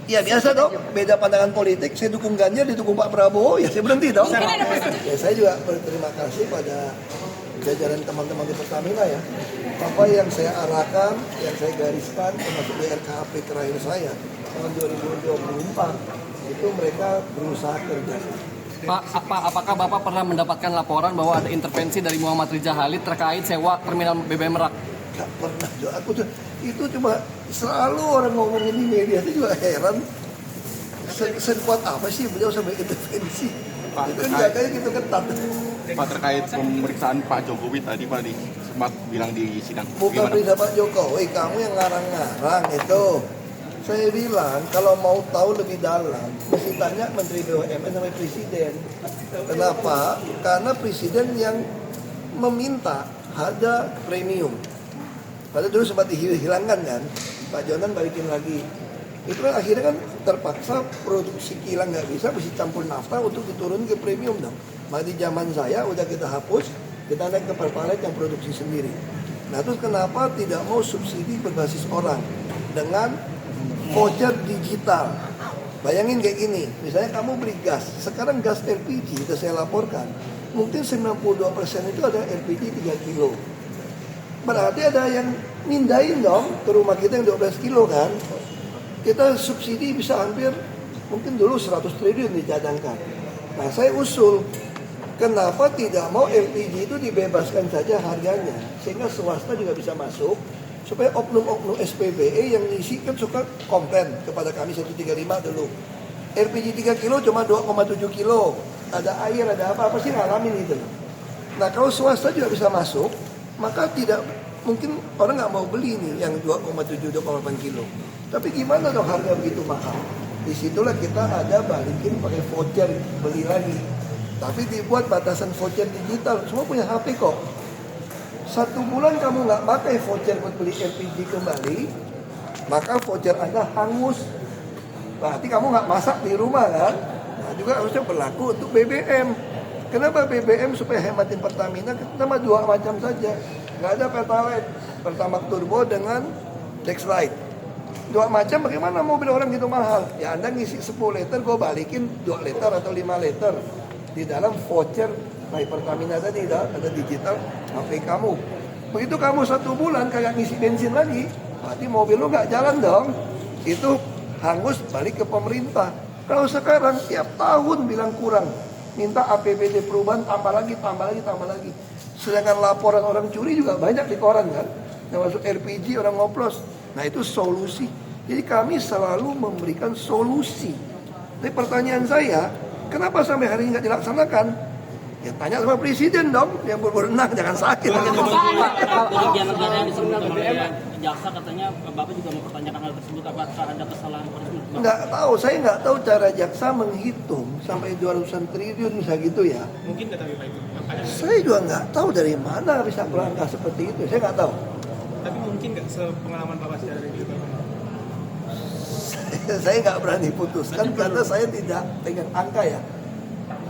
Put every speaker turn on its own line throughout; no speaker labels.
Ya biasa dong, beda pandangan politik. Saya dukung Ganjar, didukung Pak Prabowo, ya saya berhenti dong. Ya saya juga berterima kasih pada jajaran teman-teman di Pertamina ya. Apa yang saya arahkan, yang saya gariskan, termasuk di RKAP terakhir saya tahun 2024, itu mereka berusaha kerja.
Pak, apakah Bapak pernah mendapatkan laporan bahwa ada intervensi dari Muhammad Riza Khalid terkait sewa terminal BBM Merak?
Gak pernah, itu cuma selalu orang ngomongin di media, itu juga heran. Sekuat apa sih beliau sampai intervensi?
Pak,
Itu kan kayak gitu ketat.
Pak, terkait pemeriksaan Pak Jokowi tadi Pak sempat bilang di sidang.
Bukan perintah Pak Jokowi, kamu yang ngarang-ngarang itu. Saya bilang kalau mau tahu lebih dalam, mesti tanya Menteri BUMN sama Presiden. Kenapa? Karena Presiden yang meminta harga premium. Padahal dulu sempat dihilangkan kan, Pak Jonan balikin lagi. Itu kan akhirnya kan terpaksa produksi kilang nggak bisa, mesti campur nafta untuk diturun ke premium dong. Maka di zaman saya udah kita hapus, kita naik ke pertalite yang produksi sendiri. Nah terus kenapa tidak mau subsidi berbasis orang dengan voucher digital? Bayangin kayak gini, misalnya kamu beli gas, sekarang gas LPG itu saya laporkan, mungkin 92% itu ada LPG 3 kilo. Berarti ada yang mindahin dong ke rumah kita yang 12 kilo kan. Kita subsidi bisa hampir, mungkin dulu 100 triliun dicadangkan. Nah saya usul, kenapa tidak mau LPG itu dibebaskan saja harganya, sehingga swasta juga bisa masuk, supaya oknum-oknum SPBE yang ngisi kan suka komplain kepada kami 135 dulu. LPG 3 kilo cuma 2,7 kilo, ada air, ada apa sih ngalamin itu. Nah kalau swasta juga bisa masuk, maka tidak mungkin orang nggak mau beli nih yang 2,7, 2,8 kilo. Tapi gimana dong harga begitu mahal? Disitulah kita ada balikin pakai voucher, beli lagi. Tapi dibuat batasan voucher digital, semua punya HP kok. 1 bulan kamu nggak pakai voucher buat beli LPG kembali, maka voucher Anda hangus. Berarti kamu nggak masak di rumah kan? Nah juga harusnya berlaku untuk BBM. Kenapa BBM supaya hematin Pertamina? Cuma 2 macam saja. Nggak ada Pertalite, Pertamax Turbo dengan Dexlite. 2 macam, bagaimana mobil orang gitu mahal? Ya Anda ngisi 10 liter, gue balikin 2 liter atau 5 liter. Di dalam voucher My Pertamina tadi ada digital HP kamu. Begitu kamu 1 bulan kayak ngisi bensin lagi, berarti mobil lu nggak jalan dong. Itu hangus, balik ke pemerintah. Kalau sekarang tiap tahun bilang kurang, minta APBD perubahan tambah lagi. Sedangkan laporan orang curi juga banyak di koran kan, termasuk LPG orang ngoplos. Nah itu solusi. Jadi kami selalu memberikan solusi. Tapi pertanyaan saya, kenapa sampai hari ini nggak dilaksanakan? Ya tanya sama Presiden dong, yang berwenang, jangan sakit.
Kerugian negara yang disebutkan oleh jaksa, katanya Bapak juga mempertanyakan hal tersebut, apakah ada kesalahan tersebut?
Nggak tahu, saya nggak tahu cara jaksa menghitung sampai 200-an triliun misalnya gitu ya.
Mungkin nggak tahu Pak itu.
Saya juga nggak tahu dari mana bisa berangka seperti itu, saya nggak tahu.
Tapi mungkin nggak sepengalaman Bapak secara review Bapak?
Saya nggak berani putuskan karena saya tidak pegang angka ya.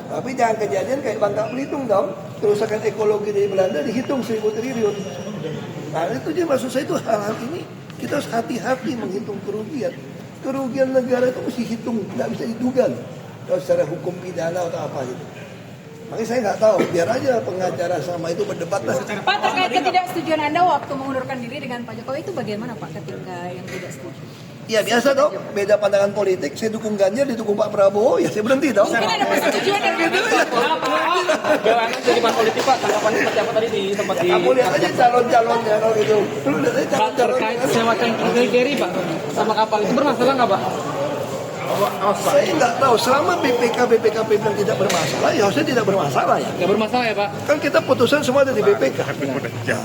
Tapi jangan kejadian kayak Bangka Belitung dong, kerusakan ekologi dari Belanda dihitung 1000 triliun. Nah itu dia, maksud saya itu hal-hal ini kita harus hati-hati menghitung kerugian. Kerugian negara itu mesti hitung, nggak bisa diduga kalau secara hukum pidana atau apa gitu. Makanya saya nggak tahu, biar aja pengacara sama itu berdebat lah.
Pak, terkait ketidaksetujuan Anda waktu mengundurkan diri dengan Pak Jokowi itu bagaimana Pak ketika yang tidak setuju?
Ya biasa dong, beda pandangan politik. Saya dukung Ganjar, didukung Pak Prabowo, ya saya berhenti dong.
Mungkin ada persetujuan dari
Gitu ya.
BUMN jadi mas politik Pak, tanggapannya seperti apa tadi sempat di...
Kamu lihat aja calon-calonnya kalau gitu. Lu lihat aja
Pak, terkait sewa tank carry Pak sama kapal itu bermasalah nggak Pak?
Saya nggak tahu, selama BPKP yang tidak bermasalah, ya harusnya tidak bermasalah ya.
Nggak bermasalah ya Pak?
Kan kita putusan semua ada di BPK. Ya,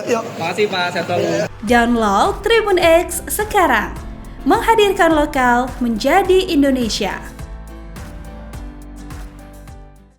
yuk.
Makasih Pak, saya tahu.
Download Tribun X sekarang. Menghadirkan lokal menjadi Indonesia.